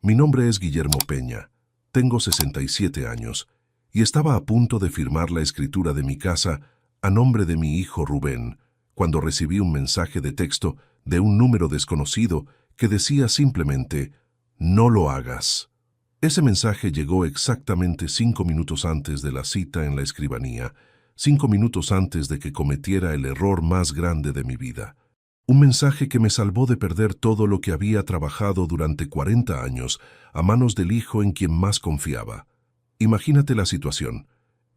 Mi nombre es Guillermo Peña, tengo 67 años y estaba a punto de firmar la escritura de mi casa a nombre de mi hijo Rubén, cuando recibí un mensaje de texto de un número desconocido que decía simplemente, «No lo hagas». Ese mensaje llegó exactamente 5 minutos antes de la cita en la escribanía, 5 minutos antes de que cometiera el error más grande de mi vida. Un mensaje que me salvó de perder todo lo que había trabajado durante 40 años a manos del hijo en quien más confiaba. Imagínate la situación.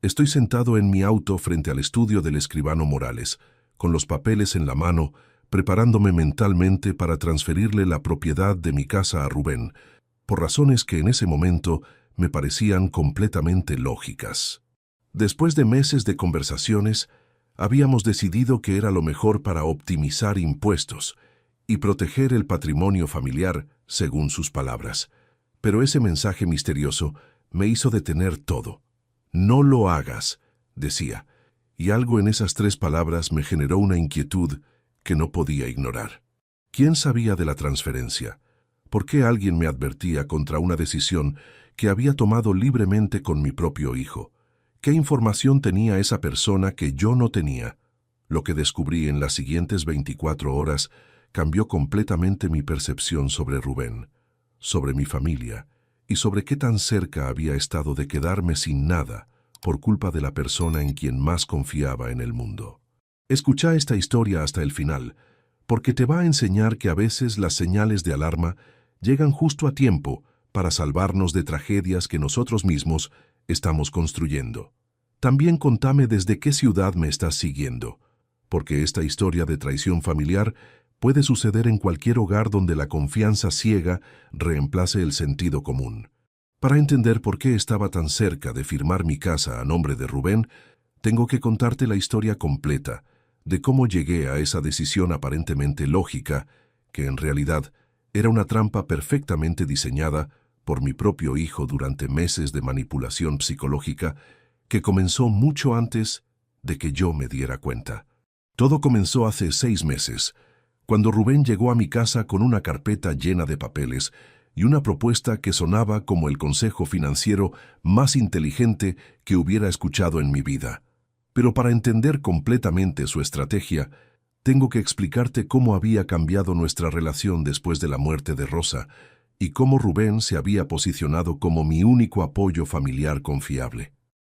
Estoy sentado en mi auto frente al estudio del escribano Morales, con los papeles en la mano, preparándome mentalmente para transferirle la propiedad de mi casa a Rubén, por razones que en ese momento me parecían completamente lógicas. Después de meses de conversaciones, habíamos decidido que era lo mejor para optimizar impuestos y proteger el patrimonio familiar, según sus palabras. Pero ese mensaje misterioso me hizo detener todo. «No lo hagas», decía, y algo en esas 3 palabras me generó una inquietud que no podía ignorar. ¿Quién sabía de la transferencia? ¿Por qué alguien me advertía contra una decisión que había tomado libremente con mi propio hijo? ¿Qué información tenía esa persona que yo no tenía? Lo que descubrí en las siguientes 24 horas cambió completamente mi percepción sobre Rubén, sobre mi familia y sobre qué tan cerca había estado de quedarme sin nada por culpa de la persona en quien más confiaba en el mundo. Escucha esta historia hasta el final, porque te va a enseñar que a veces las señales de alarma llegan justo a tiempo para salvarnos de tragedias que nosotros mismos estamos construyendo. También contame desde qué ciudad me estás siguiendo, porque esta historia de traición familiar puede suceder en cualquier hogar donde la confianza ciega reemplace el sentido común. Para entender por qué estaba tan cerca de firmar mi casa a nombre de Rubén, tengo que contarte la historia completa de cómo llegué a esa decisión aparentemente lógica, que en realidad era una trampa perfectamente diseñada por mi propio hijo durante meses de manipulación psicológica que comenzó mucho antes de que yo me diera cuenta. Todo comenzó hace 6 meses, cuando Rubén llegó a mi casa con una carpeta llena de papeles y una propuesta que sonaba como el consejo financiero más inteligente que hubiera escuchado en mi vida. Pero para entender completamente su estrategia, tengo que explicarte cómo había cambiado nuestra relación después de la muerte de Rosa y cómo Rubén se había posicionado como mi único apoyo familiar confiable.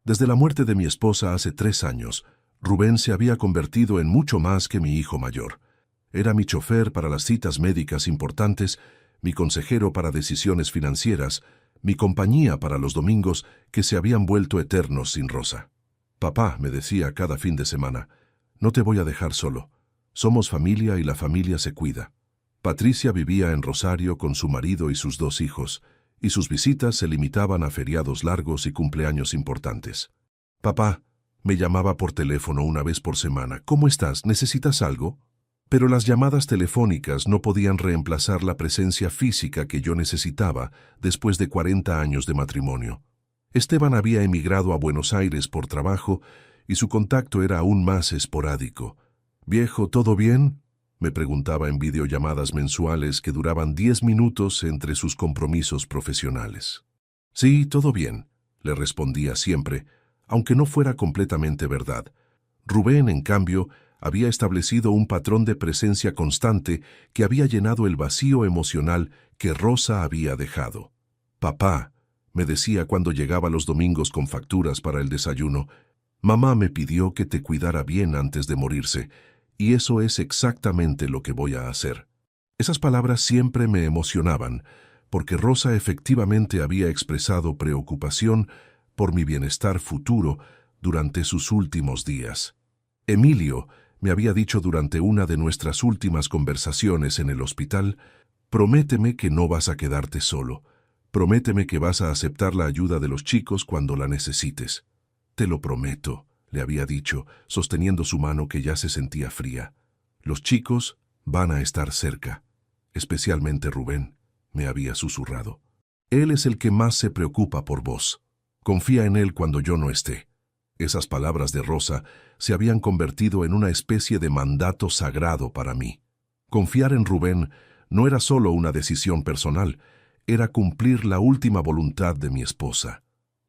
Desde la muerte de mi esposa hace 3 años, Rubén se había convertido en mucho más que mi hijo mayor. Era mi chofer para las citas médicas importantes, mi consejero para decisiones financieras, mi compañía para los domingos que se habían vuelto eternos sin Rosa. «Papá», me decía cada fin de semana, «no te voy a dejar solo. Somos familia y la familia se cuida». Patricia vivía en Rosario con su marido y sus 2 hijos, y sus visitas se limitaban a feriados largos y cumpleaños importantes. «Papá», me llamaba por teléfono una vez por semana, «¿cómo estás? ¿Necesitas algo?». Pero las llamadas telefónicas no podían reemplazar la presencia física que yo necesitaba después de 40 años de matrimonio. Esteban había emigrado a Buenos Aires por trabajo y su contacto era aún más esporádico. «Viejo, ¿todo bien?», me preguntaba en videollamadas mensuales que duraban 10 minutos entre sus compromisos profesionales. «Sí, todo bien», le respondía siempre, aunque no fuera completamente verdad. Rubén, en cambio, había establecido un patrón de presencia constante que había llenado el vacío emocional que Rosa había dejado. «Papá», me decía cuando llegaba los domingos con facturas para el desayuno, «mamá me pidió que te cuidara bien antes de morirse, y eso es exactamente lo que voy a hacer». Esas palabras siempre me emocionaban, porque Rosa efectivamente había expresado preocupación por mi bienestar futuro durante sus últimos días. Emilio me había dicho durante una de nuestras últimas conversaciones en el hospital, «prométeme que no vas a quedarte solo. Prométeme que vas a aceptar la ayuda de los chicos cuando la necesites». «Te lo prometo», le había dicho, sosteniendo su mano que ya se sentía fría. «Los chicos van a estar cerca. Especialmente Rubén», me había susurrado. «Él es el que más se preocupa por vos. Confía en él cuando yo no esté». Esas palabras de Rosa se habían convertido en una especie de mandato sagrado para mí. Confiar en Rubén no era solo una decisión personal, era cumplir la última voluntad de mi esposa.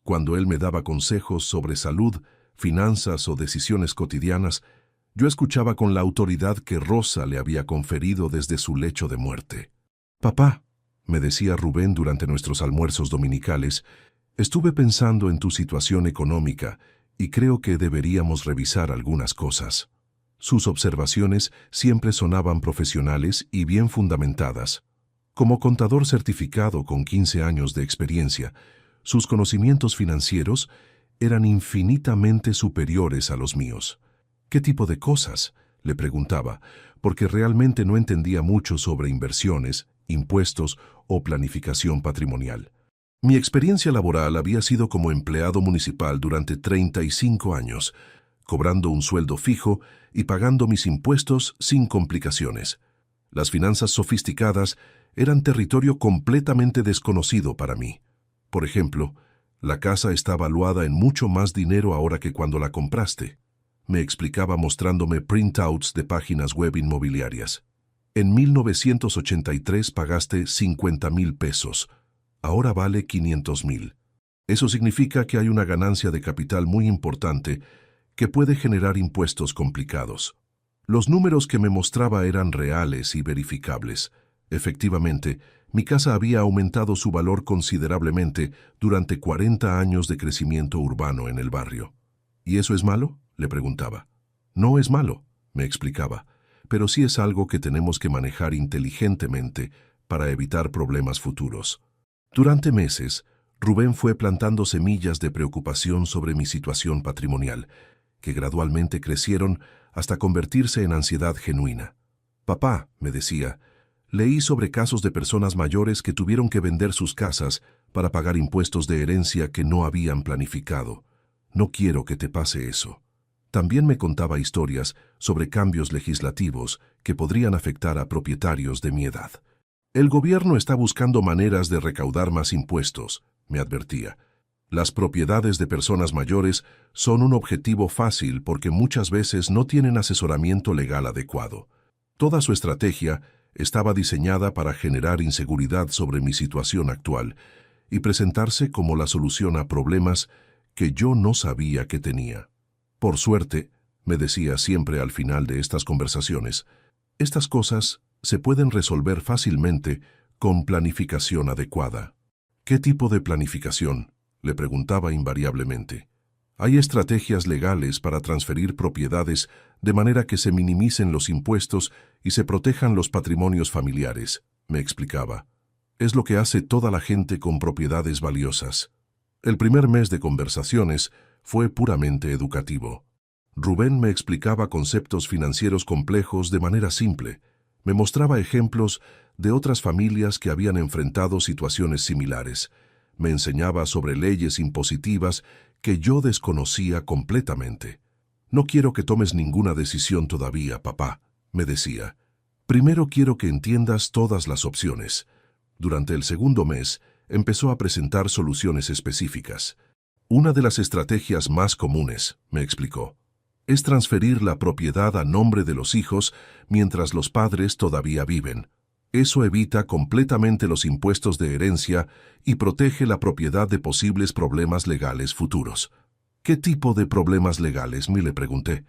Cuando él me daba consejos sobre salud, finanzas o decisiones cotidianas, yo escuchaba con la autoridad que Rosa le había conferido desde su lecho de muerte. «Papá», me decía Rubén durante nuestros almuerzos dominicales, «estuve pensando en tu situación económica y creo que deberíamos revisar algunas cosas». Sus observaciones siempre sonaban profesionales y bien fundamentadas. Como contador certificado con 15 años de experiencia, sus conocimientos financieros eran infinitamente superiores a los míos. «¿Qué tipo de cosas?», le preguntaba, porque realmente no entendía mucho sobre inversiones, impuestos o planificación patrimonial. Mi experiencia laboral había sido como empleado municipal durante 35 años, cobrando un sueldo fijo y pagando mis impuestos sin complicaciones. Las finanzas sofisticadas eran territorio completamente desconocido para mí. Por ejemplo, la casa está valuada en mucho más dinero ahora que cuando la compraste, me explicaba mostrándome printouts de páginas web inmobiliarias. En 1983 pagaste 50,000 pesos, ahora vale 500,000. Eso significa que hay una ganancia de capital muy importante que puede generar impuestos complicados. Los números que me mostraba eran reales y verificables. Efectivamente, mi casa había aumentado su valor considerablemente durante 40 años de crecimiento urbano en el barrio. ¿Y eso es malo?, le preguntaba. No es malo, me explicaba, pero sí es algo que tenemos que manejar inteligentemente para evitar problemas futuros. Durante meses, Rubén fue plantando semillas de preocupación sobre mi situación patrimonial, que gradualmente crecieron hasta convertirse en ansiedad genuina. «Papá», me decía, «leí sobre casos de personas mayores que tuvieron que vender sus casas para pagar impuestos de herencia que no habían planificado. No quiero que te pase eso». También me contaba historias sobre cambios legislativos que podrían afectar a propietarios de mi edad. «El gobierno está buscando maneras de recaudar más impuestos», me advertía. «Las propiedades de personas mayores son un objetivo fácil porque muchas veces no tienen asesoramiento legal adecuado». Toda su estrategia estaba diseñada para generar inseguridad sobre mi situación actual y presentarse como la solución a problemas que yo no sabía que tenía. «Por suerte», me decía siempre al final de estas conversaciones, «estas cosas se pueden resolver fácilmente con planificación adecuada». «¿Qué tipo de planificación?», le preguntaba invariablemente. «Hay estrategias legales para transferir propiedades de manera que se minimicen los impuestos y se protejan los patrimonios familiares», me explicaba. «Es lo que hace toda la gente con propiedades valiosas». El primer mes de conversaciones fue puramente educativo. Rubén me explicaba conceptos financieros complejos de manera simple. Me mostraba ejemplos de otras familias que habían enfrentado situaciones similares. Me enseñaba sobre leyes impositivas que yo desconocía completamente. «No quiero que tomes ninguna decisión todavía, papá», me decía. «Primero quiero que entiendas todas las opciones». Durante el segundo mes, empezó a presentar soluciones específicas. «Una de las estrategias más comunes», me explicó, «es transferir la propiedad a nombre de los hijos mientras los padres todavía viven. Eso evita completamente los impuestos de herencia y protege la propiedad de posibles problemas legales futuros». «¿Qué tipo de problemas legales?», le pregunté.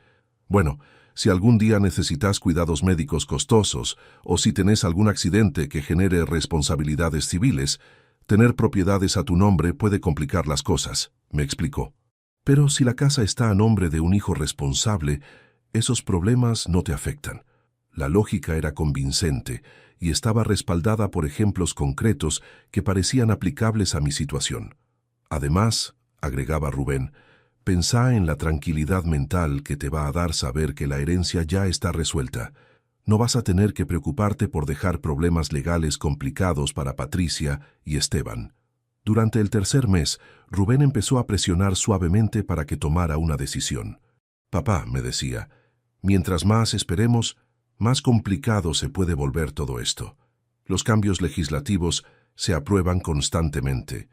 «Bueno, si algún día necesitas cuidados médicos costosos o si tenés algún accidente que genere responsabilidades civiles, tener propiedades a tu nombre puede complicar las cosas», me explicó. «Pero si la casa está a nombre de un hijo responsable, esos problemas no te afectan». La lógica era convincente y estaba respaldada por ejemplos concretos que parecían aplicables a mi situación. «Además», agregaba Rubén, «pensá en la tranquilidad mental que te va a dar saber que la herencia ya está resuelta. No vas a tener que preocuparte por dejar problemas legales complicados para Patricia y Esteban». Durante el tercer mes, Rubén empezó a presionar suavemente para que tomara una decisión. «Papá», me decía, «mientras más esperemos, más complicado se puede volver todo esto. Los cambios legislativos se aprueban constantemente,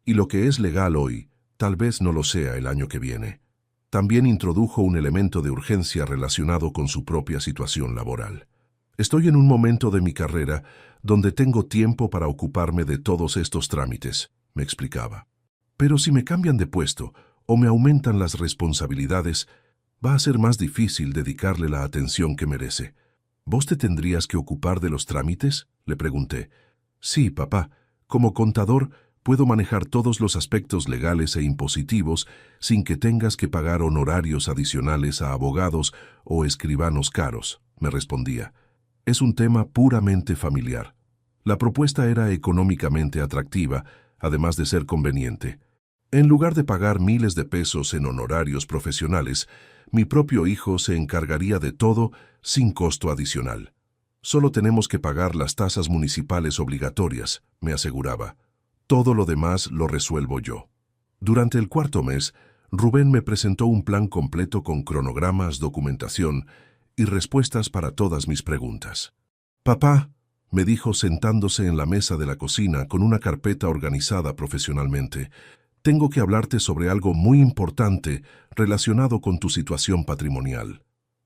y lo que es legal hoy, tal vez no lo sea el año que viene». También introdujo un elemento de urgencia relacionado con su propia situación laboral. Estoy en un momento de mi carrera donde tengo tiempo para ocuparme de todos estos trámites, me explicaba. Pero si me cambian de puesto o me aumentan las responsabilidades, va a ser más difícil dedicarle la atención que merece. ¿Vos te tendrías que ocupar de los trámites?, le pregunté. Sí, papá. Como contador, puedo manejar todos los aspectos legales e impositivos sin que tengas que pagar honorarios adicionales a abogados o escribanos caros, me respondía. Es un tema puramente familiar. La propuesta era económicamente atractiva, además de ser conveniente. En lugar de pagar miles de pesos en honorarios profesionales, mi propio hijo se encargaría de todo sin costo adicional. Solo tenemos que pagar las tasas municipales obligatorias, me aseguraba. Todo lo demás lo resuelvo yo. Durante el cuarto mes, Rubén me presentó un plan completo con cronogramas, documentación y respuestas para todas mis preguntas. Papá, me dijo sentándose en la mesa de la cocina con una carpeta organizada profesionalmente, tengo que hablarte sobre algo muy importante relacionado con tu situación patrimonial.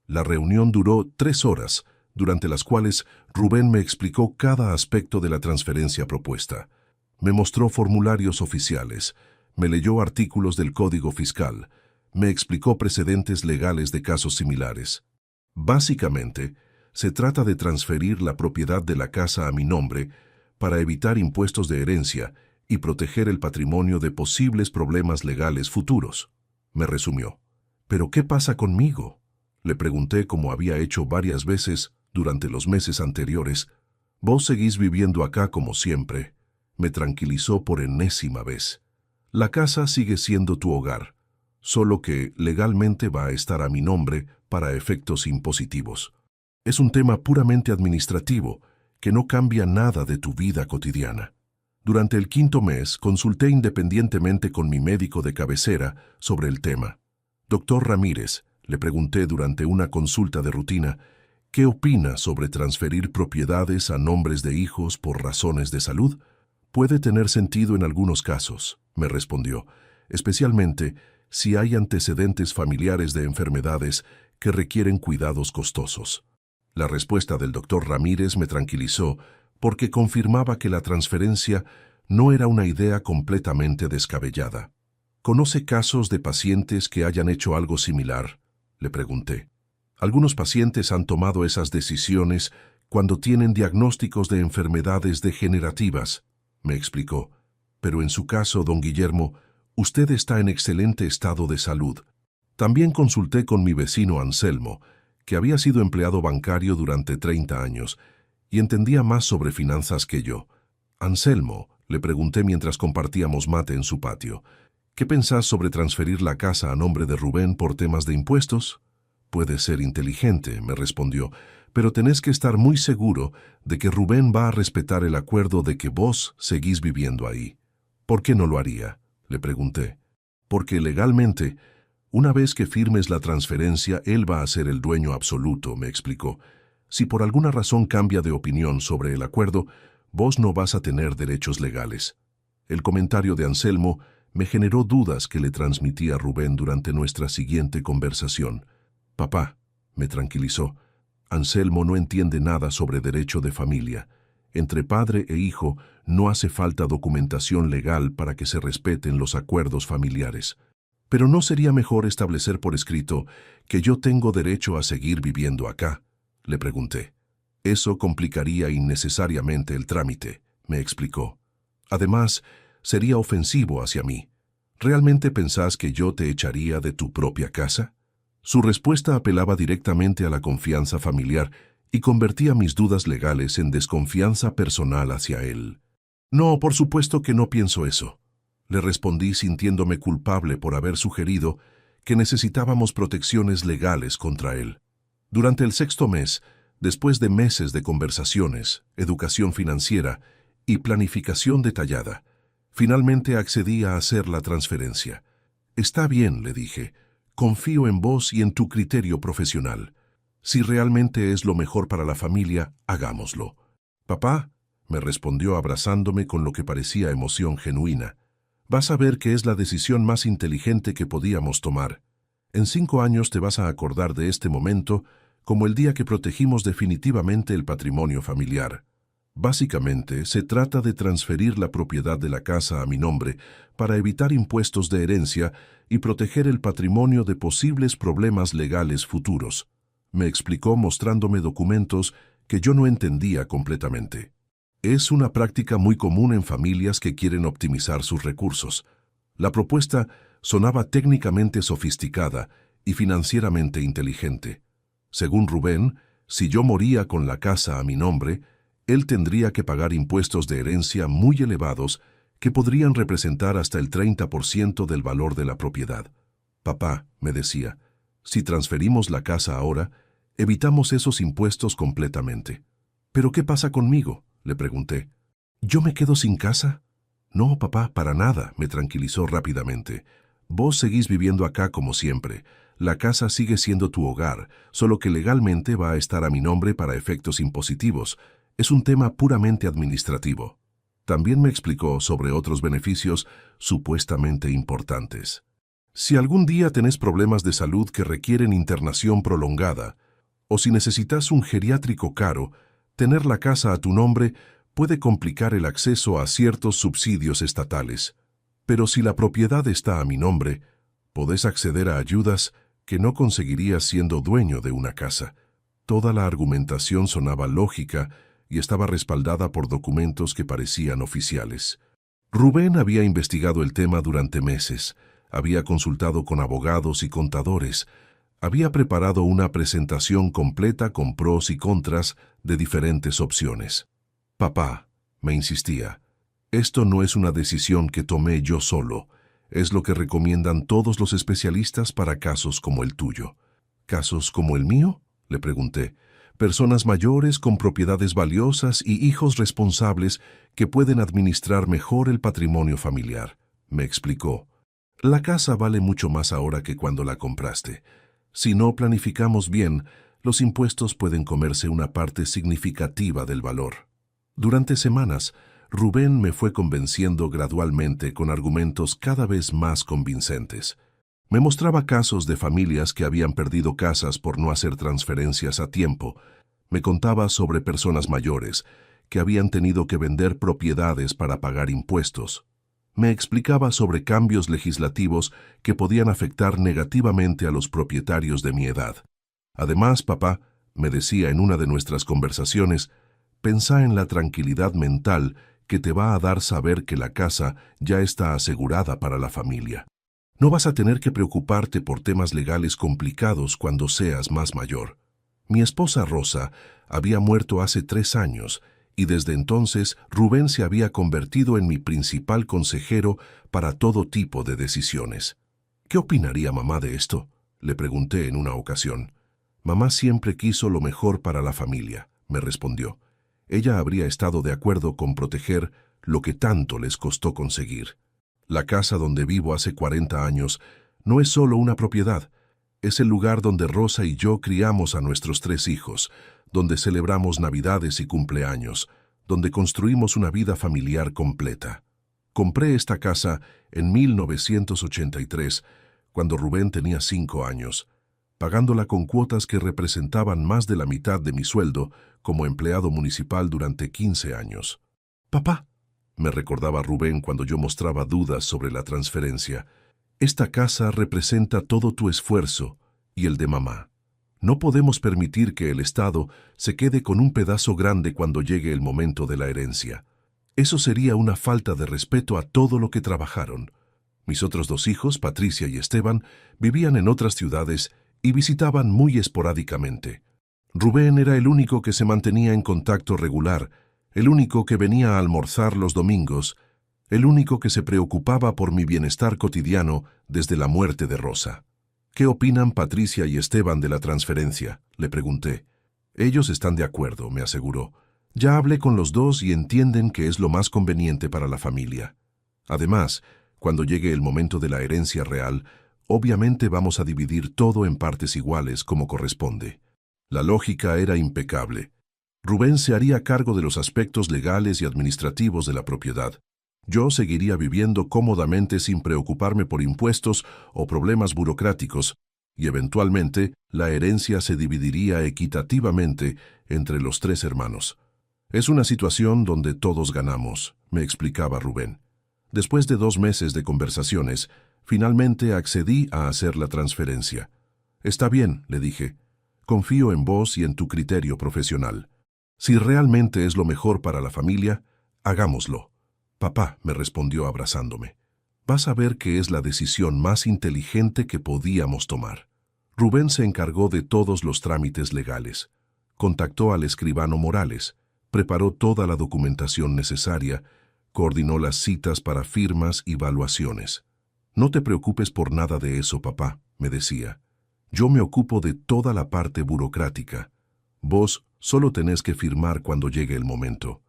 La reunión duró 3 horas, durante las cuales Rubén me explicó cada aspecto de la transferencia propuesta. Me mostró formularios oficiales, me leyó artículos del Código Fiscal, me explicó precedentes legales de casos similares. Básicamente, se trata de transferir la propiedad de la casa a mi nombre para evitar impuestos de herencia y proteger el patrimonio de posibles problemas legales futuros, me resumió. ¿Pero qué pasa conmigo?, le pregunté como había hecho varias veces durante los meses anteriores. Vos seguís viviendo acá como siempre, me tranquilizó por enésima vez. La casa sigue siendo tu hogar, solo que legalmente va a estar a mi nombre para efectos impositivos. Es un tema puramente administrativo que no cambia nada de tu vida cotidiana. Durante el quinto mes, consulté independientemente con mi médico de cabecera sobre el tema. Doctor Ramírez, le pregunté durante una consulta de rutina, ¿qué opina sobre transferir propiedades a nombres de hijos por razones de salud? Puede tener sentido en algunos casos, me respondió, especialmente si hay antecedentes familiares de enfermedades que requieren cuidados costosos. La respuesta del doctor Ramírez me tranquilizó porque confirmaba que la transferencia no era una idea completamente descabellada. ¿Conoce casos de pacientes que hayan hecho algo similar?, le pregunté. Algunos pacientes han tomado esas decisiones cuando tienen diagnósticos de enfermedades degenerativas, me explicó. Pero en su caso, don Guillermo, usted está en excelente estado de salud. También consulté con mi vecino Anselmo, que había sido empleado bancario durante 30 años, y entendía más sobre finanzas que yo. Anselmo, le pregunté mientras compartíamos mate en su patio, ¿qué pensás sobre transferir la casa a nombre de Rubén por temas de impuestos? Puede ser inteligente, me respondió, pero tenés que estar muy seguro de que Rubén va a respetar el acuerdo de que vos seguís viviendo ahí. ¿Por qué no lo haría?, le pregunté. Porque legalmente, una vez que firmes la transferencia, él va a ser el dueño absoluto, me explicó. Si por alguna razón cambia de opinión sobre el acuerdo, vos no vas a tener derechos legales. El comentario de Anselmo me generó dudas que le transmití a Rubén durante nuestra siguiente conversación. Papá, me tranquilizó, Anselmo no entiende nada sobre derecho de familia. Entre padre e hijo no hace falta documentación legal para que se respeten los acuerdos familiares. Pero ¿no sería mejor establecer por escrito que yo tengo derecho a seguir viviendo acá?, le pregunté. Eso complicaría innecesariamente el trámite, me explicó. Además, sería ofensivo hacia mí. ¿Realmente pensás que yo te echaría de tu propia casa? Su respuesta apelaba directamente a la confianza familiar y convertía mis dudas legales en desconfianza personal hacia él. No, por supuesto que no pienso eso, le respondí sintiéndome culpable por haber sugerido que necesitábamos protecciones legales contra él. Durante el sexto mes, después de meses de conversaciones, educación financiera y planificación detallada, finalmente accedí a hacer la transferencia. Está bien, le dije, confío en vos y en tu criterio profesional. Si realmente es lo mejor para la familia, hagámoslo. Papá, me respondió abrazándome con lo que parecía emoción genuina, vas a ver que es la decisión más inteligente que podíamos tomar. En 5 años te vas a acordar de este momento como el día que protegimos definitivamente el patrimonio familiar. Básicamente, se trata de transferir la propiedad de la casa a mi nombre para evitar impuestos de herencia y proteger el patrimonio de posibles problemas legales futuros. Me explicó mostrándome documentos que yo no entendía completamente. Es una práctica muy común en familias que quieren optimizar sus recursos. La propuesta sonaba técnicamente sofisticada y financieramente inteligente. Según Rubén, si yo moría con la casa a mi nombre, él tendría que pagar impuestos de herencia muy elevados que podrían representar hasta el 30% del valor de la propiedad. Papá, me decía, si transferimos la casa ahora, evitamos esos impuestos completamente. ¿Pero qué pasa conmigo?, le pregunté. ¿Yo me quedo sin casa? No, papá, para nada, me tranquilizó rápidamente. Vos seguís viviendo acá como siempre. La casa sigue siendo tu hogar, solo que legalmente va a estar a mi nombre para efectos impositivos. Es un tema puramente administrativo. También me explicó sobre otros beneficios supuestamente importantes. Si algún día tenés problemas de salud que requieren internación prolongada, o si necesitas un geriátrico caro, tener la casa a tu nombre puede complicar el acceso a ciertos subsidios estatales. Pero si la propiedad está a mi nombre, podés acceder a ayudas que no conseguirías siendo dueño de una casa. Toda la argumentación sonaba lógica y estaba respaldada por documentos que parecían oficiales. Rubén había investigado el tema durante meses, había consultado con abogados y contadores, había preparado una presentación completa con pros y contras de diferentes opciones. Papá, me insistía, esto no es una decisión que tomé yo solo, es lo que recomiendan todos los especialistas para casos como el tuyo. ¿Casos como el mío?, le pregunté. Personas mayores con propiedades valiosas y hijos responsables que pueden administrar mejor el patrimonio familiar, me explicó. La casa vale mucho más ahora que cuando la compraste. Si no planificamos bien, los impuestos pueden comerse una parte significativa del valor. Durante semanas, Rubén me fue convenciendo gradualmente con argumentos cada vez más convincentes. Me mostraba casos de familias que habían perdido casas por no hacer transferencias a tiempo. Me contaba sobre personas mayores que habían tenido que vender propiedades para pagar impuestos. Me explicaba sobre cambios legislativos que podían afectar negativamente a los propietarios de mi edad. Además, papá, me decía en una de nuestras conversaciones, pensá en la tranquilidad mental que te va a dar saber que la casa ya está asegurada para la familia. No vas a tener que preocuparte por temas legales complicados cuando seas más mayor. Mi esposa Rosa había muerto hace 3 años y desde entonces Rubén se había convertido en mi principal consejero para todo tipo de decisiones. ¿Qué opinaría mamá de esto?, le pregunté en una ocasión. Mamá siempre quiso lo mejor para la familia, me respondió. Ella habría estado de acuerdo con proteger lo que tanto les costó conseguir. La casa donde vivo hace 40 años no es solo una propiedad, es el lugar donde Rosa y yo criamos a nuestros 3 hijos, donde celebramos Navidades y cumpleaños, donde construimos una vida familiar completa. Compré esta casa en 1983, cuando Rubén tenía 5 años, pagándola con cuotas que representaban más de la mitad de mi sueldo como empleado municipal durante 15 años. Papá, me recordaba Rubén cuando yo mostraba dudas sobre la transferencia, esta casa representa todo tu esfuerzo y el de mamá. No podemos permitir que el Estado se quede con un pedazo grande cuando llegue el momento de la herencia. Eso sería una falta de respeto a todo lo que trabajaron. Mis otros 2 hijos, Patricia y Esteban, vivían en otras ciudades y visitaban muy esporádicamente. Rubén era el único que se mantenía en contacto regular, el único que venía a almorzar los domingos, el único que se preocupaba por mi bienestar cotidiano desde la muerte de Rosa. ¿Qué opinan Patricia y Esteban de la transferencia?, le pregunté. Ellos están de acuerdo, me aseguró. Ya hablé con los 2 y entienden que es lo más conveniente para la familia. Además, cuando llegue el momento de la herencia real, obviamente vamos a dividir todo en partes iguales como corresponde. La lógica era impecable. Rubén se haría cargo de los aspectos legales y administrativos de la propiedad. Yo seguiría viviendo cómodamente sin preocuparme por impuestos o problemas burocráticos, y eventualmente la herencia se dividiría equitativamente entre los 3 hermanos. Es una situación donde todos ganamos, me explicaba Rubén. Después de 2 meses de conversaciones, finalmente accedí a hacer la transferencia. Está bien, le dije. Confío en vos y en tu criterio profesional. Si realmente es lo mejor para la familia, hagámoslo. Papá, me respondió abrazándome. Vas a ver que es la decisión más inteligente que podíamos tomar. Rubén se encargó de todos los trámites legales. Contactó al escribano Morales, preparó toda la documentación necesaria, coordinó las citas para firmas y valuaciones. No te preocupes por nada de eso, papá, me decía. Yo me ocupo de toda la parte burocrática. Vos solo tenés que firmar cuando llegue el momento.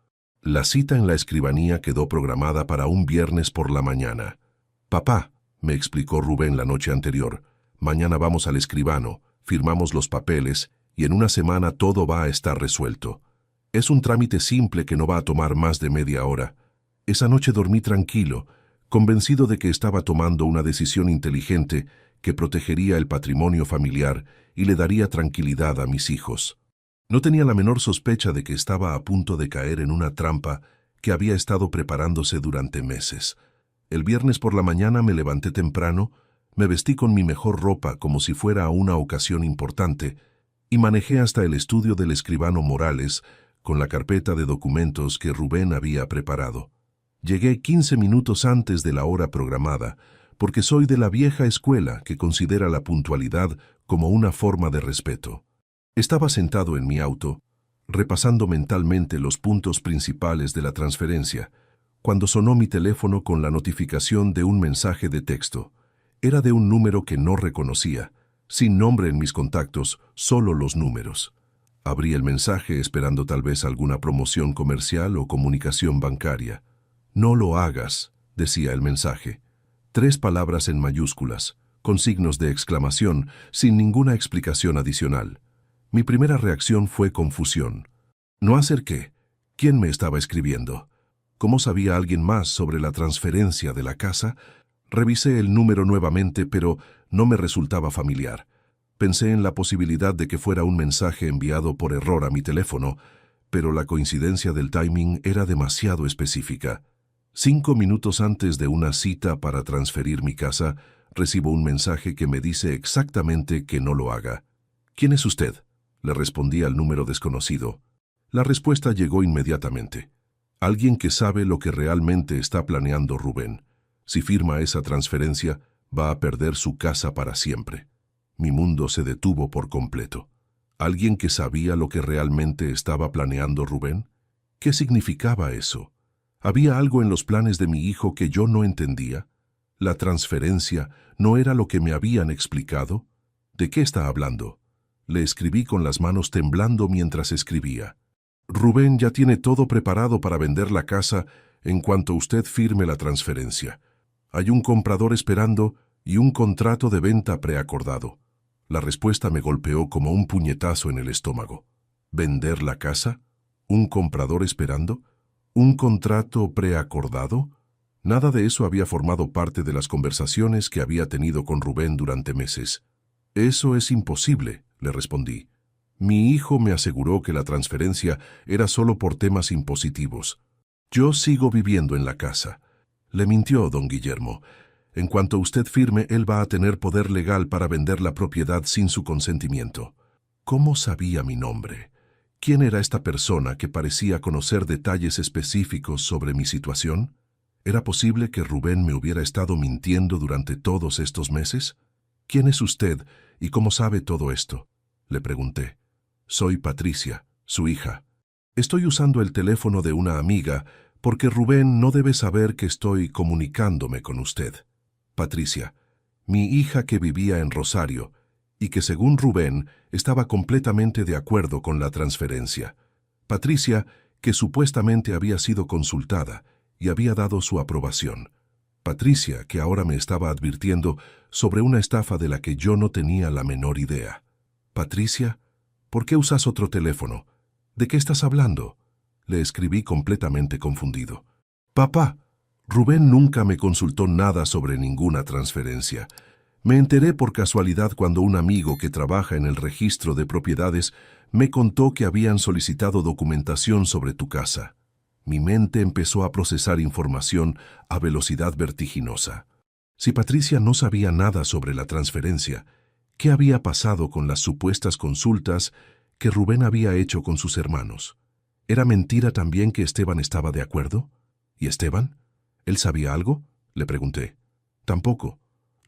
La cita en la escribanía quedó programada para un viernes por la mañana. Papá, me explicó Rubén la noche anterior, mañana vamos al escribano, firmamos los papeles y en una semana todo va a estar resuelto. Es un trámite simple que no va a tomar más de media hora. Esa noche dormí tranquilo, convencido de que estaba tomando una decisión inteligente que protegería el patrimonio familiar y le daría tranquilidad a mis hijos. No tenía la menor sospecha de que estaba a punto de caer en una trampa que había estado preparándose durante meses. El viernes por la mañana me levanté temprano, me vestí con mi mejor ropa como si fuera una ocasión importante y manejé hasta el estudio del escribano Morales con la carpeta de documentos que Rubén había preparado. Llegué 15 minutos antes de la hora programada, porque soy de la vieja escuela que considera la puntualidad como una forma de respeto. Estaba sentado en mi auto, repasando mentalmente los puntos principales de la transferencia, cuando sonó mi teléfono con la notificación de un mensaje de texto. Era de un número que no reconocía, sin nombre en mis contactos, solo los números. Abrí el mensaje esperando tal vez alguna promoción comercial o comunicación bancaria. No lo hagas, decía el mensaje. 3 palabras en mayúsculas, con signos de exclamación, sin ninguna explicación adicional. Mi primera reacción fue confusión. ¿No hacer qué? ¿Quién me estaba escribiendo? ¿Cómo sabía alguien más sobre la transferencia de la casa? Revisé el número nuevamente, pero no me resultaba familiar. Pensé en la posibilidad de que fuera un mensaje enviado por error a mi teléfono, pero la coincidencia del timing era demasiado específica. 5 minutos antes de una cita para transferir mi casa, recibo un mensaje que me dice exactamente que no lo haga. ¿Quién es usted?, le respondí al número desconocido. La respuesta llegó inmediatamente. Alguien que sabe lo que realmente está planeando Rubén. Si firma esa transferencia, va a perder su casa para siempre. Mi mundo se detuvo por completo. ¿Alguien que sabía lo que realmente estaba planeando Rubén? ¿Qué significaba eso? ¿Había algo en los planes de mi hijo que yo no entendía? ¿La transferencia no era lo que me habían explicado? ¿De qué está hablando? Le escribí con las manos temblando mientras escribía. Rubén ya tiene todo preparado para vender la casa en cuanto usted firme la transferencia. Hay un comprador esperando y un contrato de venta preacordado. La respuesta me golpeó como un puñetazo en el estómago. ¿Vender la casa? ¿Un comprador esperando? ¿Un contrato preacordado? Nada de eso había formado parte de las conversaciones que había tenido con Rubén durante meses. Eso es imposible, le respondí. Mi hijo me aseguró que la transferencia era solo por temas impositivos. Yo sigo viviendo en la casa. Le mintió, don Guillermo. En cuanto usted firme, él va a tener poder legal para vender la propiedad sin su consentimiento. ¿Cómo sabía mi nombre? ¿Quién era esta persona que parecía conocer detalles específicos sobre mi situación? ¿Era posible que Rubén me hubiera estado mintiendo durante todos estos meses? ¿Quién es usted y cómo sabe todo esto?, le pregunté. Soy Patricia, su hija. Estoy usando el teléfono de una amiga porque Rubén no debe saber que estoy comunicándome con usted. Patricia, mi hija que vivía en Rosario y que según Rubén estaba completamente de acuerdo con la transferencia. Patricia, que supuestamente había sido consultada y había dado su aprobación. Patricia, que ahora me estaba advirtiendo sobre una estafa de la que yo no tenía la menor idea. Patricia, ¿por qué usas otro teléfono? ¿De qué estás hablando?, le escribí completamente confundido. Papá, Rubén nunca me consultó nada sobre ninguna transferencia. Me enteré por casualidad cuando un amigo que trabaja en el registro de propiedades me contó que habían solicitado documentación sobre tu casa. Mi mente empezó a procesar información a velocidad vertiginosa. Si Patricia no sabía nada sobre la transferencia, ¿qué había pasado con las supuestas consultas que Rubén había hecho con sus hermanos? ¿Era mentira también que Esteban estaba de acuerdo? ¿Y Esteban? ¿Él sabía algo?, le pregunté. Tampoco.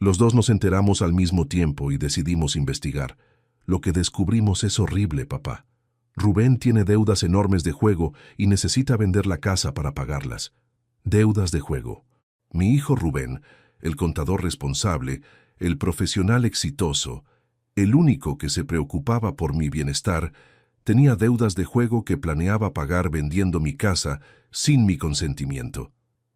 Los dos nos enteramos al mismo tiempo y decidimos investigar. Lo que descubrimos es horrible, papá. Rubén tiene deudas enormes de juego y necesita vender la casa para pagarlas. Deudas de juego. Mi hijo Rubén, el contador responsable, el profesional exitoso, el único que se preocupaba por mi bienestar, tenía deudas de juego que planeaba pagar vendiendo mi casa sin mi consentimiento.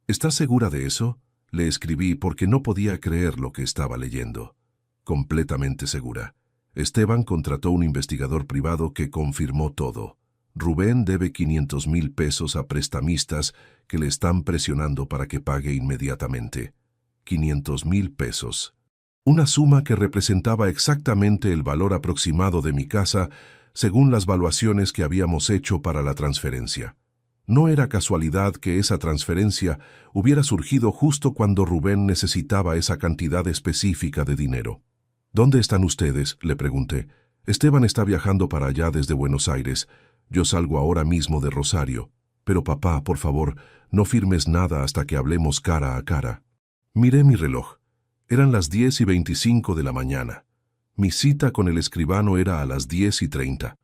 ¿Estás segura de eso?, le escribí porque no podía creer lo que estaba leyendo. Completamente segura. Esteban contrató un investigador privado que confirmó todo. Rubén debe 500,000 pesos a prestamistas que le están presionando para que pague inmediatamente. 500,000 pesos. Una suma que representaba exactamente el valor aproximado de mi casa según las valuaciones que habíamos hecho para la transferencia. No era casualidad que esa transferencia hubiera surgido justo cuando Rubén necesitaba esa cantidad específica de dinero. ¿Dónde están ustedes?, le pregunté. Esteban está viajando para allá desde Buenos Aires. Yo salgo ahora mismo de Rosario. Pero papá, por favor, no firmes nada hasta que hablemos cara a cara. Miré mi reloj. Eran las 10:25 de la mañana. Mi cita con el escribano era a las 10:30.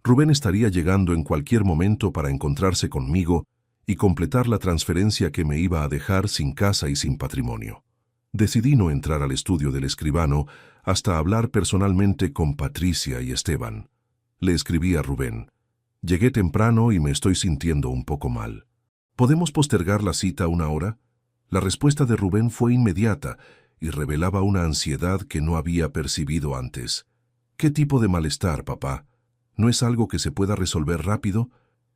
Rubén estaría llegando en cualquier momento para encontrarse conmigo y completar la transferencia que me iba a dejar sin casa y sin patrimonio. Decidí no entrar al estudio del escribano hasta hablar personalmente con Patricia y Esteban. Le escribí a Rubén. Llegué temprano y me estoy sintiendo un poco mal. ¿Podemos postergar la cita una hora? La respuesta de Rubén fue inmediata y revelaba una ansiedad que no había percibido antes. ¿Qué tipo de malestar, papá? ¿No es algo que se pueda resolver rápido?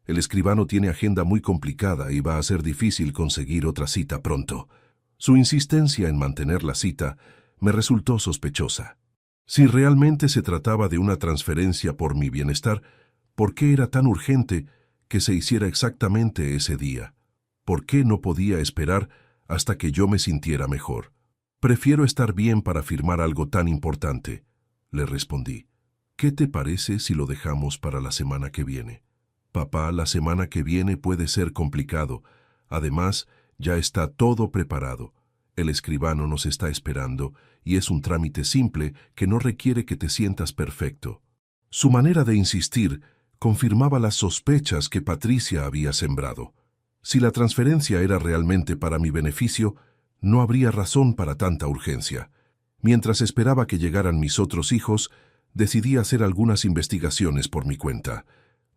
El escribano tiene agenda muy complicada y va a ser difícil conseguir otra cita pronto. Su insistencia en mantener la cita me resultó sospechosa. Si realmente se trataba de una transferencia por mi bienestar, ¿por qué era tan urgente que se hiciera exactamente ese día? ¿Por qué no podía esperar hasta que yo me sintiera mejor? Prefiero estar bien para firmar algo tan importante, le respondí. ¿Qué te parece si lo dejamos para la semana que viene? Papá, la semana que viene puede ser complicado. Además, ya está todo preparado. El escribano nos está esperando y es un trámite simple que no requiere que te sientas perfecto. Su manera de insistir confirmaba las sospechas que Patricia había sembrado. Si la transferencia era realmente para mi beneficio, no habría razón para tanta urgencia. Mientras esperaba que llegaran mis otros hijos, decidí hacer algunas investigaciones por mi cuenta.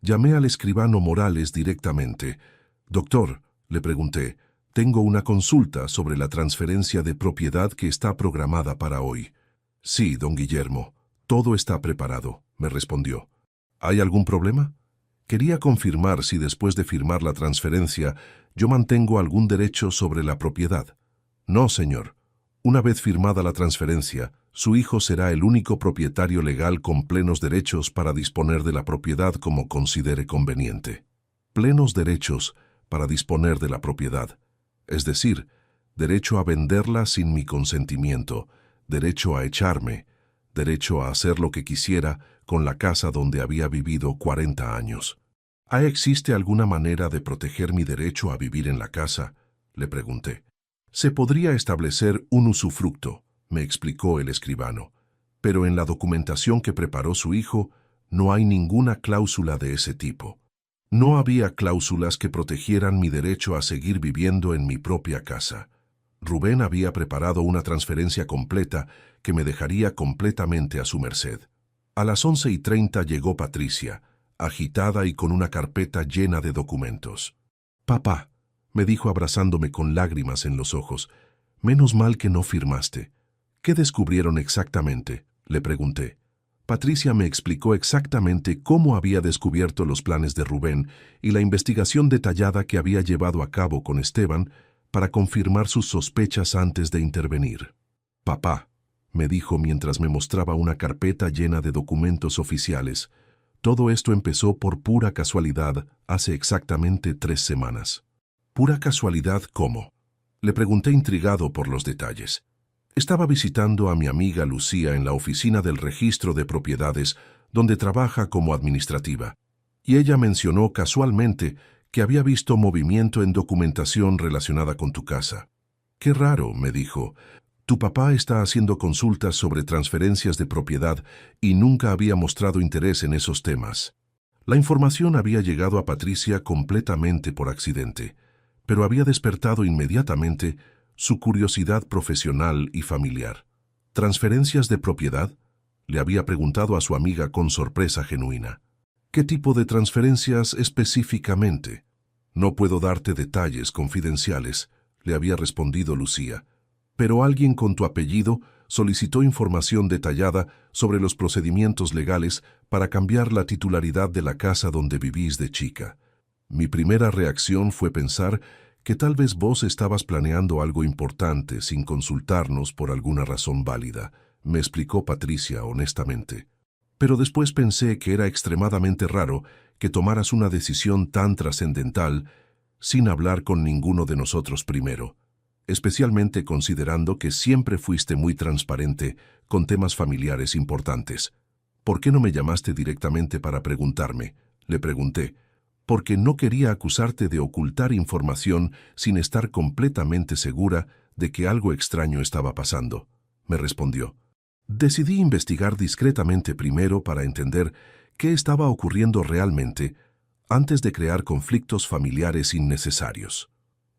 Llamé al escribano Morales directamente. «Doctor», le pregunté, «tengo una consulta sobre la transferencia de propiedad que está programada para hoy». «Sí, don Guillermo, todo está preparado», me respondió. «¿Hay algún problema?» Quería confirmar si después de firmar la transferencia yo mantengo algún derecho sobre la propiedad. «No, señor. Una vez firmada la transferencia, su hijo será el único propietario legal con plenos derechos para disponer de la propiedad como considere conveniente». Plenos derechos para disponer de la propiedad. Es decir, derecho a venderla sin mi consentimiento, derecho a echarme, derecho a hacer lo que quisiera con la casa donde había vivido 40 años. ¿Existe alguna manera de proteger mi derecho a vivir en la casa?, le pregunté. Se podría establecer un usufructo, me explicó el escribano, pero en la documentación que preparó su hijo no hay ninguna cláusula de ese tipo. No había cláusulas que protegieran mi derecho a seguir viviendo en mi propia casa. Rubén había preparado una transferencia completa que me dejaría completamente a su merced. A las 11:30 llegó Patricia, agitada y con una carpeta llena de documentos. «Papá», me dijo abrazándome con lágrimas en los ojos, «menos mal que no firmaste». «¿Qué descubrieron exactamente?», le pregunté. Patricia me explicó exactamente cómo había descubierto los planes de Rubén y la investigación detallada que había llevado a cabo con Esteban para confirmar sus sospechas antes de intervenir. «Papá», me dijo mientras me mostraba una carpeta llena de documentos oficiales. Todo esto empezó por pura casualidad hace exactamente 3 semanas. ¿Pura casualidad cómo? Le pregunté intrigado por los detalles. Estaba visitando a mi amiga Lucía en la oficina del registro de propiedades donde trabaja como administrativa, y ella mencionó casualmente que había visto movimiento en documentación relacionada con tu casa. «Qué raro», me dijo. «Tu papá está haciendo consultas sobre transferencias de propiedad y nunca había mostrado interés en esos temas». La información había llegado a Patricia completamente por accidente, pero había despertado inmediatamente su curiosidad profesional y familiar. ¿Transferencias de propiedad?, le había preguntado a su amiga con sorpresa genuina. «¿Qué tipo de transferencias específicamente?» «No puedo darte detalles confidenciales», le había respondido Lucía. «Pero alguien con tu apellido solicitó información detallada sobre los procedimientos legales para cambiar la titularidad de la casa donde vivís de chica. Mi primera reacción fue pensar que tal vez vos estabas planeando algo importante sin consultarnos por alguna razón válida», me explicó Patricia honestamente. «Pero después pensé que era extremadamente raro que tomaras una decisión tan trascendental sin hablar con ninguno de nosotros primero, especialmente considerando que siempre fuiste muy transparente con temas familiares importantes. ¿Por qué no me llamaste directamente para preguntarme?», le pregunté, «porque no quería acusarte de ocultar información sin estar completamente segura de que algo extraño estaba pasando», me respondió. «Decidí investigar discretamente primero para entender qué estaba ocurriendo realmente antes de crear conflictos familiares innecesarios».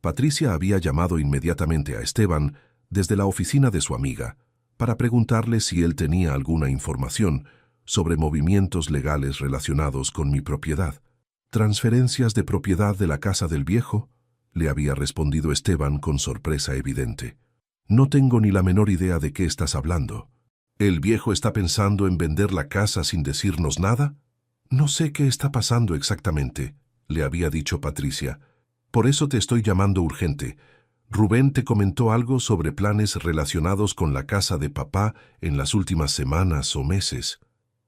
Patricia había llamado inmediatamente a Esteban desde la oficina de su amiga para preguntarle si él tenía alguna información sobre movimientos legales relacionados con mi propiedad. «¿Transferencias de propiedad de la casa del viejo?», le había respondido Esteban con sorpresa evidente. «No tengo ni la menor idea de qué estás hablando. ¿El viejo está pensando en vender la casa sin decirnos nada?». «No sé qué está pasando exactamente», le había dicho Patricia. «Por eso te estoy llamando urgente. Rubén te comentó algo sobre planes relacionados con la casa de papá en las últimas semanas o meses».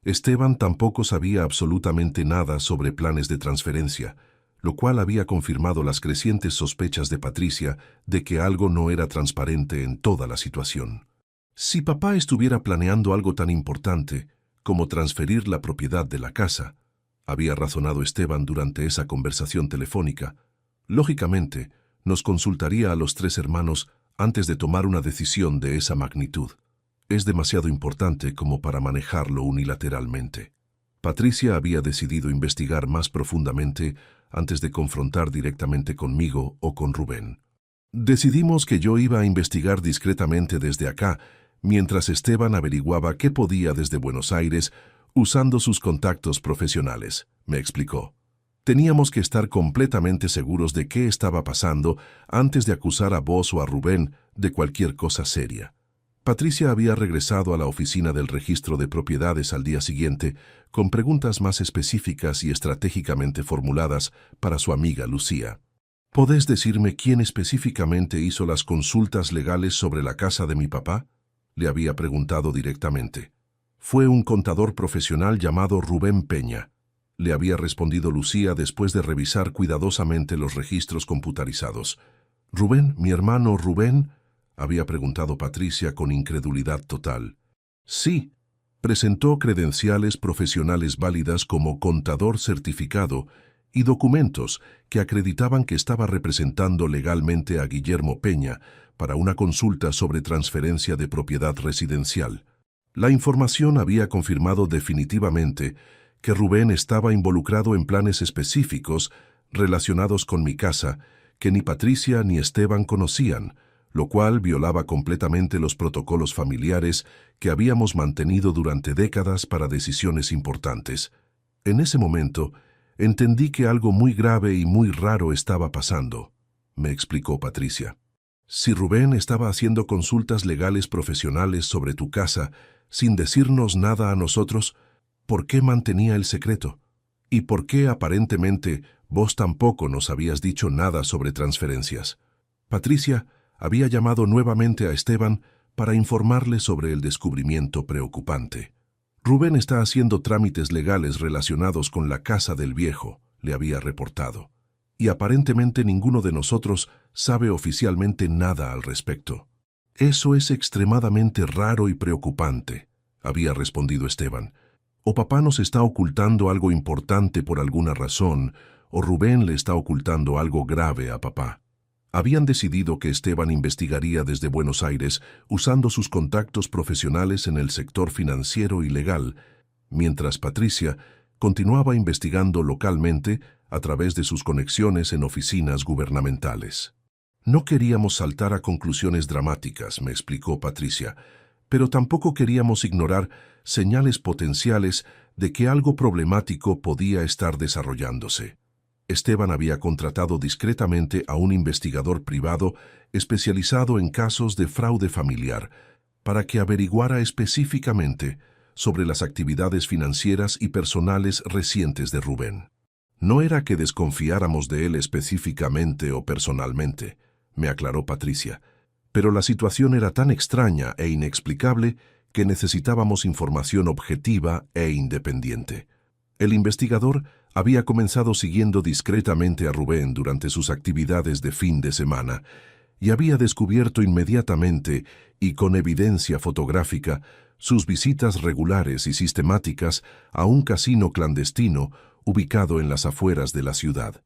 Esteban tampoco sabía absolutamente nada sobre planes de transferencia, lo cual había confirmado las crecientes sospechas de Patricia de que algo no era transparente en toda la situación. Si papá estuviera planeando algo tan importante como transferir la propiedad de la casa, había razonado Esteban durante esa conversación telefónica, lógicamente nos consultaría a los 3 hermanos antes de tomar una decisión de esa magnitud. Es demasiado importante como para manejarlo unilateralmente. Patricia había decidido investigar más profundamente antes de confrontar directamente conmigo o con Rubén. Decidimos que yo iba a investigar discretamente desde acá, mientras Esteban averiguaba qué podía desde Buenos Aires usando sus contactos profesionales, me explicó. Teníamos que estar completamente seguros de qué estaba pasando antes de acusar a vos o a Rubén de cualquier cosa seria. Patricia había regresado a la oficina del registro de propiedades al día siguiente con preguntas más específicas y estratégicamente formuladas para su amiga Lucía. «¿Podés decirme quién específicamente hizo las consultas legales sobre la casa de mi papá?», le había preguntado directamente. «Fue un contador profesional llamado Rubén Peña», le había respondido Lucía después de revisar cuidadosamente los registros computarizados. «¿Rubén, mi hermano Rubén?», había preguntado Patricia con incredulidad total. «Sí», presentó credenciales profesionales válidas como contador certificado y documentos que acreditaban que estaba representando legalmente a Guillermo Peña para una consulta sobre transferencia de propiedad residencial. La información había confirmado definitivamente que Rubén estaba involucrado en planes específicos relacionados con mi casa que ni Patricia ni Esteban conocían, lo cual violaba completamente los protocolos familiares que habíamos mantenido durante décadas para decisiones importantes. En ese momento, entendí que algo muy grave y muy raro estaba pasando, me explicó Patricia. Si Rubén estaba haciendo consultas legales profesionales sobre tu casa sin decirnos nada a nosotros, ¿por qué mantenía el secreto? ¿Y por qué aparentemente vos tampoco nos habías dicho nada sobre transferencias? Patricia había llamado nuevamente a Esteban para informarle sobre el descubrimiento preocupante. Rubén está haciendo trámites legales relacionados con la casa del viejo, le había reportado. Y aparentemente ninguno de nosotros sabe oficialmente nada al respecto. Eso es extremadamente raro y preocupante, había respondido Esteban. O papá nos está ocultando algo importante por alguna razón, o Rubén le está ocultando algo grave a papá. Habían decidido que Esteban investigaría desde Buenos Aires usando sus contactos profesionales en el sector financiero y legal, mientras Patricia continuaba investigando localmente a través de sus conexiones en oficinas gubernamentales. No queríamos saltar a conclusiones dramáticas, me explicó Patricia, pero tampoco queríamos ignorar señales potenciales de que algo problemático podía estar desarrollándose. Esteban había contratado discretamente a un investigador privado especializado en casos de fraude familiar para que averiguara específicamente sobre las actividades financieras y personales recientes de Rubén. No era que desconfiáramos de él específicamente o personalmente, me aclaró Patricia, pero la situación era tan extraña e inexplicable que necesitábamos información objetiva e independiente. El investigador había comenzado siguiendo discretamente a Rubén durante sus actividades de fin de semana y había descubierto inmediatamente y con evidencia fotográfica sus visitas regulares y sistemáticas a un casino clandestino ubicado en las afueras de la ciudad.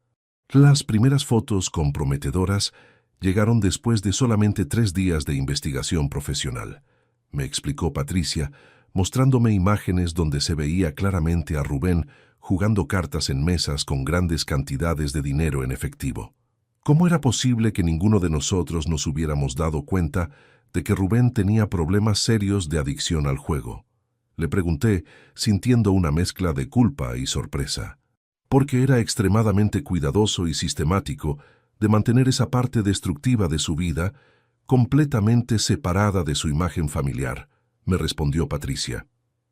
Las primeras fotos comprometedoras llegaron después de solamente 3 días de investigación profesional, me explicó Patricia, mostrándome imágenes donde se veía claramente a Rubén jugando cartas en mesas con grandes cantidades de dinero en efectivo. ¿Cómo era posible que ninguno de nosotros nos hubiéramos dado cuenta de que Rubén tenía problemas serios de adicción al juego? Le pregunté, sintiendo una mezcla de culpa y sorpresa. Porque era extremadamente cuidadoso y sistemático de mantener esa parte destructiva de su vida completamente separada de su imagen familiar, me respondió Patricia.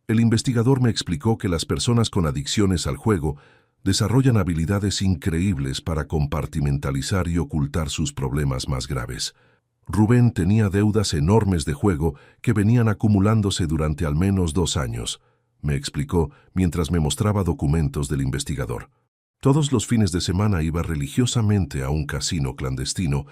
El investigador me explicó que las personas con adicciones al juego desarrollan habilidades increíbles para compartimentalizar y ocultar sus problemas más graves. Rubén tenía deudas enormes de juego que venían acumulándose durante al menos 2 años, me explicó mientras me mostraba documentos del investigador. Todos los fines de semana iba religiosamente a un casino clandestino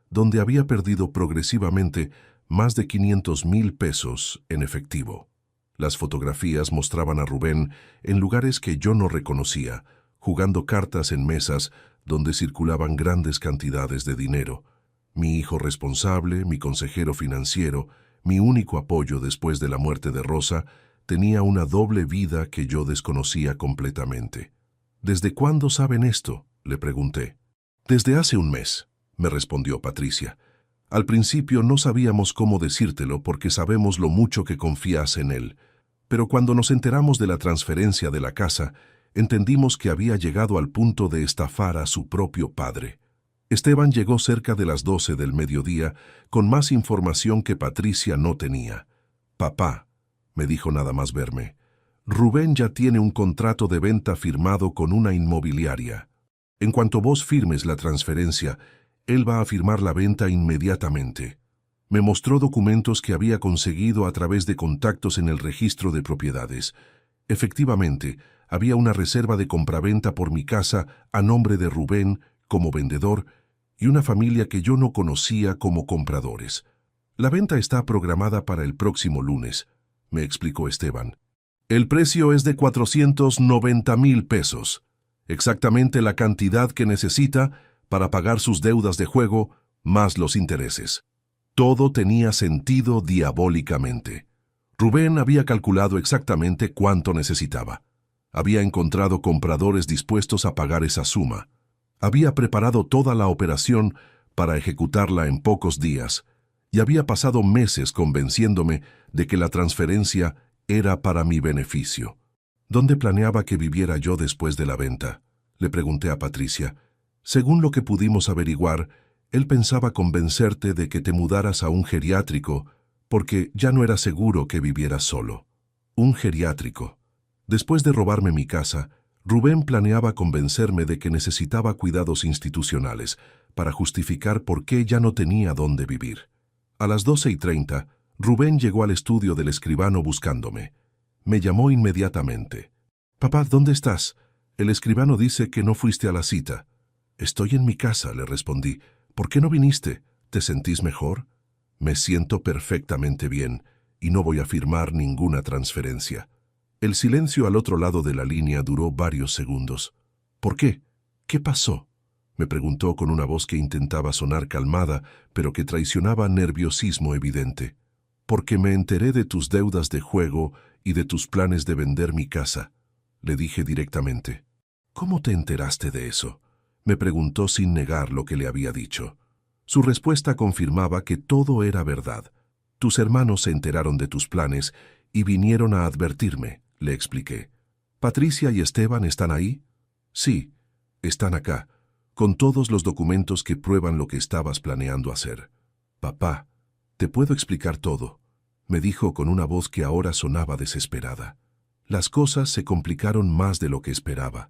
donde había perdido progresivamente más de 500,000 pesos en efectivo. Las fotografías mostraban a Rubén en lugares que yo no reconocía, jugando cartas en mesas donde circulaban grandes cantidades de dinero. Mi hijo responsable, mi consejero financiero, mi único apoyo después de la muerte de Rosa, tenía una doble vida que yo desconocía completamente. ¿Desde cuándo saben esto?, le pregunté. Desde hace un mes, me respondió Patricia. Al principio no sabíamos cómo decírtelo porque sabemos lo mucho que confías en él, pero cuando nos enteramos de la transferencia de la casa, entendimos que había llegado al punto de estafar a su propio padre. Esteban llegó cerca de las 12 del mediodía con más información que Patricia no tenía. «Papá», me dijo nada más verme, «Rubén ya tiene un contrato de venta firmado con una inmobiliaria. En cuanto vos firmes la transferencia, él va a firmar la venta inmediatamente». Me mostró documentos que había conseguido a través de contactos en el registro de propiedades. Efectivamente, había una reserva de compraventa por mi casa a nombre de Rubén como vendedor y una familia que yo no conocía como compradores. La venta está programada para el próximo lunes, me explicó Esteban. El precio es de 490,000 pesos, exactamente la cantidad que necesita para pagar sus deudas de juego más los intereses. Todo tenía sentido diabólicamente. Rubén había calculado exactamente cuánto necesitaba. Había encontrado compradores dispuestos a pagar esa suma. Había preparado toda la operación para ejecutarla en pocos días y había pasado meses convenciéndome de que la transferencia era para mi beneficio. ¿Dónde planeaba que viviera yo después de la venta?, le pregunté a Patricia. Según lo que pudimos averiguar, él pensaba convencerte de que te mudaras a un geriátrico porque ya no era seguro que vivieras solo. Un geriátrico. Después de robarme mi casa, Rubén planeaba convencerme de que necesitaba cuidados institucionales para justificar por qué ya no tenía dónde vivir. A las 12:30, Rubén llegó al estudio del escribano buscándome. Me llamó inmediatamente. «Papá, ¿dónde estás? El escribano dice que no fuiste a la cita». «Estoy en mi casa», le respondí. «¿Por qué no viniste? ¿Te sentís mejor?» «Me siento perfectamente bien y no voy a firmar ninguna transferencia». El silencio al otro lado de la línea duró varios segundos. «¿Por qué? ¿Qué pasó?», me preguntó con una voz que intentaba sonar calmada, pero que traicionaba nerviosismo evidente. «Porque me enteré de tus deudas de juego y de tus planes de vender mi casa», le dije directamente. «¿Cómo te enteraste de eso?», me preguntó sin negar lo que le había dicho. Su respuesta confirmaba que todo era verdad. «Tus hermanos se enteraron de tus planes y vinieron a advertirme», le expliqué. «¿Patricia y Esteban están ahí?» «Sí, están acá, con todos los documentos que prueban lo que estabas planeando hacer». «Papá, te puedo explicar todo», me dijo con una voz que ahora sonaba desesperada. «Las cosas se complicaron más de lo que esperaba,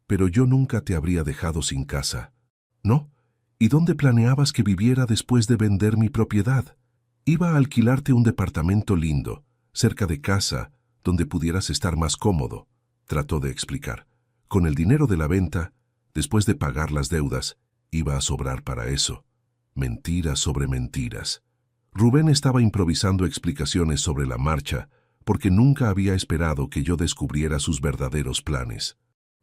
pero yo nunca te habría dejado sin casa». «¿No? ¿Y dónde planeabas que viviera después de vender mi propiedad?» «Iba a alquilarte un departamento lindo, cerca de casa, donde pudieras estar más cómodo», trató de explicar. «Con el dinero de la venta, después de pagar las deudas, iba a sobrar para eso». Mentiras sobre mentiras. Rubén estaba improvisando explicaciones sobre la marcha, porque nunca había esperado que yo descubriera sus verdaderos planes.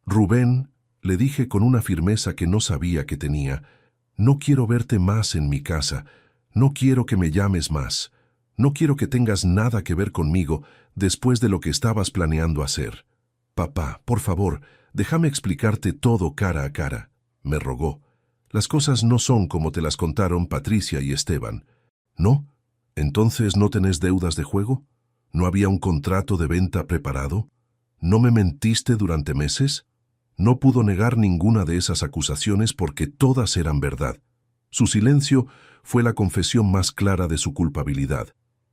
«Rubén», le dije con una firmeza que no sabía que tenía, «no quiero verte más en mi casa, no quiero que me llames más, no quiero que tengas nada que ver conmigo después de lo que estabas planeando hacer. Papá, por favor, déjame explicarte todo cara a cara», me rogó. «Las cosas no son como te las contaron Patricia y Esteban». «¿No? ¿Entonces no tenés deudas de juego? ¿No había un contrato de venta preparado? ¿No me mentiste durante meses?». No pudo negar ninguna de esas acusaciones porque todas eran verdad. Su silencio fue la confesión más clara de su culpabilidad.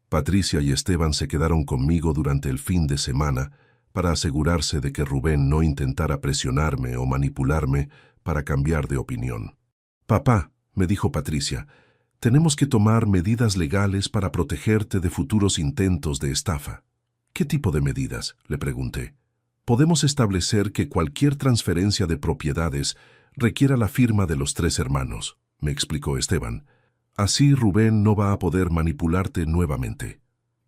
Patricia y Esteban se quedaron conmigo durante el fin de semana para asegurarse de que Rubén no intentara presionarme o manipularme para cambiar de opinión. «Papá», me dijo Patricia, «tenemos que tomar medidas legales para protegerte de futuros intentos de estafa». «¿Qué tipo de medidas?», le pregunté. «Podemos establecer que cualquier transferencia de propiedades requiera la firma de los 3 hermanos», me explicó Esteban. «Así Rubén no va a poder manipularte nuevamente».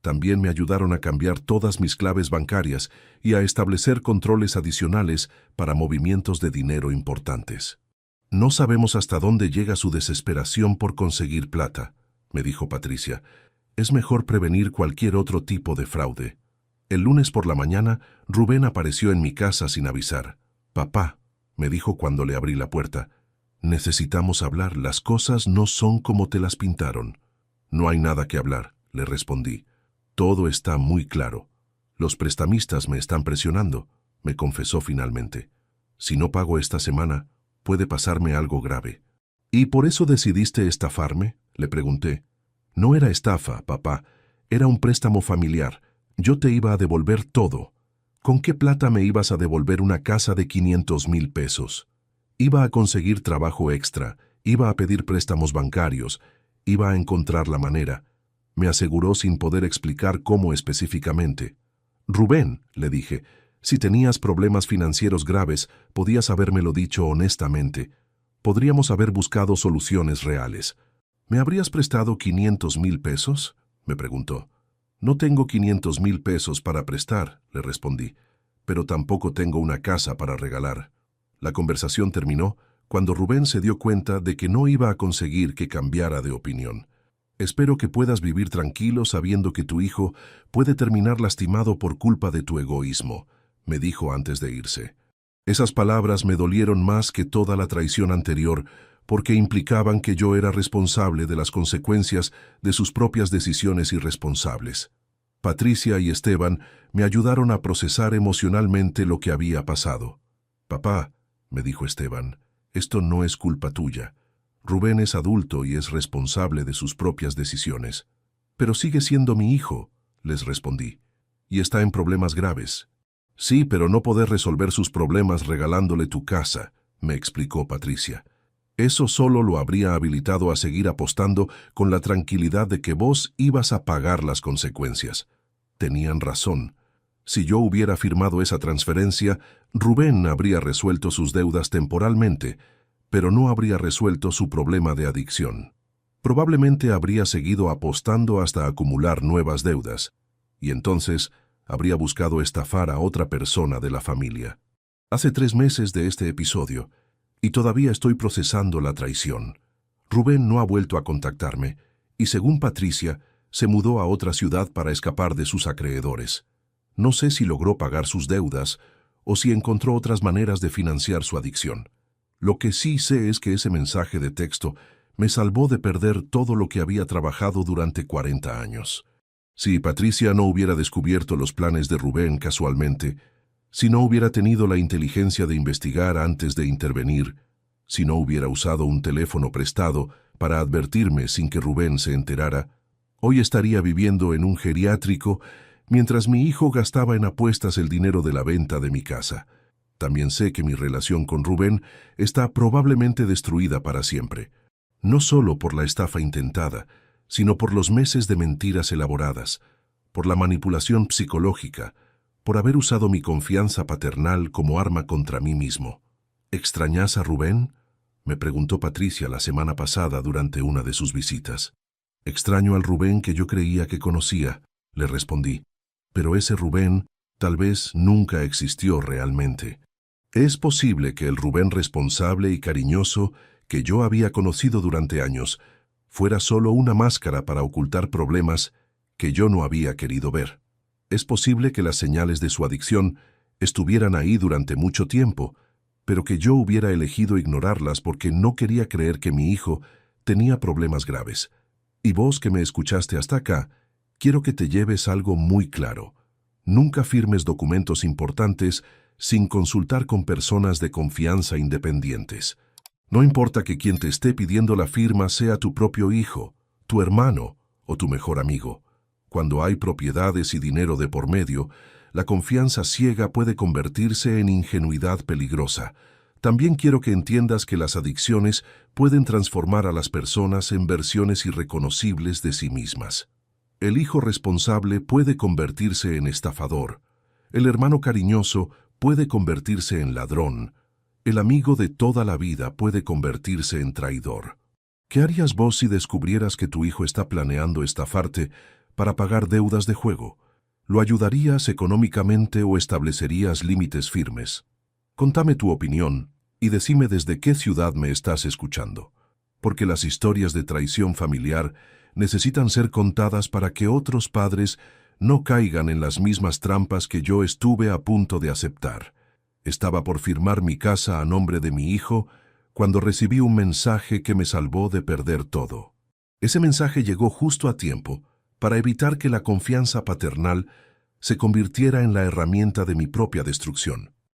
También me ayudaron a cambiar todas mis claves bancarias y a establecer controles adicionales para movimientos de dinero importantes. «No sabemos hasta dónde llega su desesperación por conseguir plata», me dijo Patricia. «Es mejor prevenir cualquier otro tipo de fraude». El lunes por la mañana, Rubén apareció en mi casa sin avisar. «Papá», me dijo cuando le abrí la puerta, «necesitamos hablar, las cosas no son como te las pintaron». «No hay nada que hablar», le respondí. «Todo está muy claro. Los prestamistas me están presionando», me confesó finalmente. «Si no pago esta semana, puede pasarme algo grave». «¿Y por eso decidiste estafarme?», le pregunté. «No era estafa, papá, era un préstamo familiar. Yo te iba a devolver todo». «¿Con qué plata me ibas a devolver una casa de 500,000 pesos? Iba a conseguir trabajo extra, iba a pedir préstamos bancarios, iba a encontrar la manera», me aseguró sin poder explicar cómo específicamente. «Rubén», le dije, «si tenías problemas financieros graves, podías habérmelo dicho honestamente. Podríamos haber buscado soluciones reales». «¿Me habrías prestado 500,000 pesos?», me preguntó. «No tengo 500,000 pesos para prestar», le respondí, «pero tampoco tengo una casa para regalar». La conversación terminó cuando Rubén se dio cuenta de que no iba a conseguir que cambiara de opinión. «Espero que puedas vivir tranquilo sabiendo que tu hijo puede terminar lastimado por culpa de tu egoísmo», me dijo antes de irse. Esas palabras me dolieron más que toda la traición anterior porque implicaban que yo era responsable de las consecuencias de sus propias decisiones irresponsables. Patricia y Esteban me ayudaron a procesar emocionalmente lo que había pasado. «Papá», me dijo Esteban, «esto no es culpa tuya. Rubén es adulto y es responsable de sus propias decisiones». «Pero sigue siendo mi hijo», les respondí, «y está en problemas graves». «Sí, pero no podés resolver sus problemas regalándole tu casa», me explicó Patricia. Eso solo lo habría habilitado a seguir apostando con la tranquilidad de que vos ibas a pagar las consecuencias. Tenían razón. Si yo hubiera firmado esa transferencia, Rubén habría resuelto sus deudas temporalmente, pero no habría resuelto su problema de adicción. Probablemente habría seguido apostando hasta acumular nuevas deudas, y entonces habría buscado estafar a otra persona de la familia. Hace 3 meses de este episodio, y todavía estoy procesando la traición. Rubén no ha vuelto a contactarme, y según Patricia, se mudó a otra ciudad para escapar de sus acreedores. No sé si logró pagar sus deudas o si encontró otras maneras de financiar su adicción. Lo que sí sé es que ese mensaje de texto me salvó de perder todo lo que había trabajado durante 40 años. Si Patricia no hubiera descubierto los planes de Rubén casualmente, si no hubiera tenido la inteligencia de investigar antes de intervenir, si no hubiera usado un teléfono prestado para advertirme sin que Rubén se enterara, hoy estaría viviendo en un geriátrico mientras mi hijo gastaba en apuestas el dinero de la venta de mi casa. También sé que mi relación con Rubén está probablemente destruida para siempre, no solo por la estafa intentada, sino por los meses de mentiras elaboradas, por la manipulación psicológica, por haber usado mi confianza paternal como arma contra mí mismo. ¿Extrañas a Rubén?, me preguntó Patricia la semana pasada durante una de sus visitas. Extraño al Rubén que yo creía que conocía, le respondí, pero ese Rubén tal vez nunca existió realmente. Es posible que el Rubén responsable y cariñoso que yo había conocido durante años fuera solo una máscara para ocultar problemas que yo no había querido ver. Es posible que las señales de su adicción estuvieran ahí durante mucho tiempo, pero que yo hubiera elegido ignorarlas porque no quería creer que mi hijo tenía problemas graves. Y vos que me escuchaste hasta acá, quiero que te lleves algo muy claro. Nunca firmes documentos importantes sin consultar con personas de confianza independientes. No importa que quien te esté pidiendo la firma sea tu propio hijo, tu hermano o tu mejor amigo. Cuando hay propiedades y dinero de por medio, la confianza ciega puede convertirse en ingenuidad peligrosa. También quiero que entiendas que las adicciones pueden transformar a las personas en versiones irreconocibles de sí mismas. El hijo responsable puede convertirse en estafador. El hermano cariñoso puede convertirse en ladrón. El amigo de toda la vida puede convertirse en traidor. ¿Qué harías vos si descubrieras que tu hijo está planeando estafarte para pagar deudas de juego? ¿Lo ayudarías económicamente o establecerías límites firmes? Contame tu opinión y decime desde qué ciudad me estás escuchando, porque las historias de traición familiar necesitan ser contadas para que otros padres no caigan en las mismas trampas que yo estuve a punto de aceptar. Estaba por firmar mi casa a nombre de mi hijo cuando recibí un mensaje que me salvó de perder todo. Ese mensaje llegó justo a tiempo para evitar que la confianza paternal se convirtiera en la herramienta de mi propia destrucción.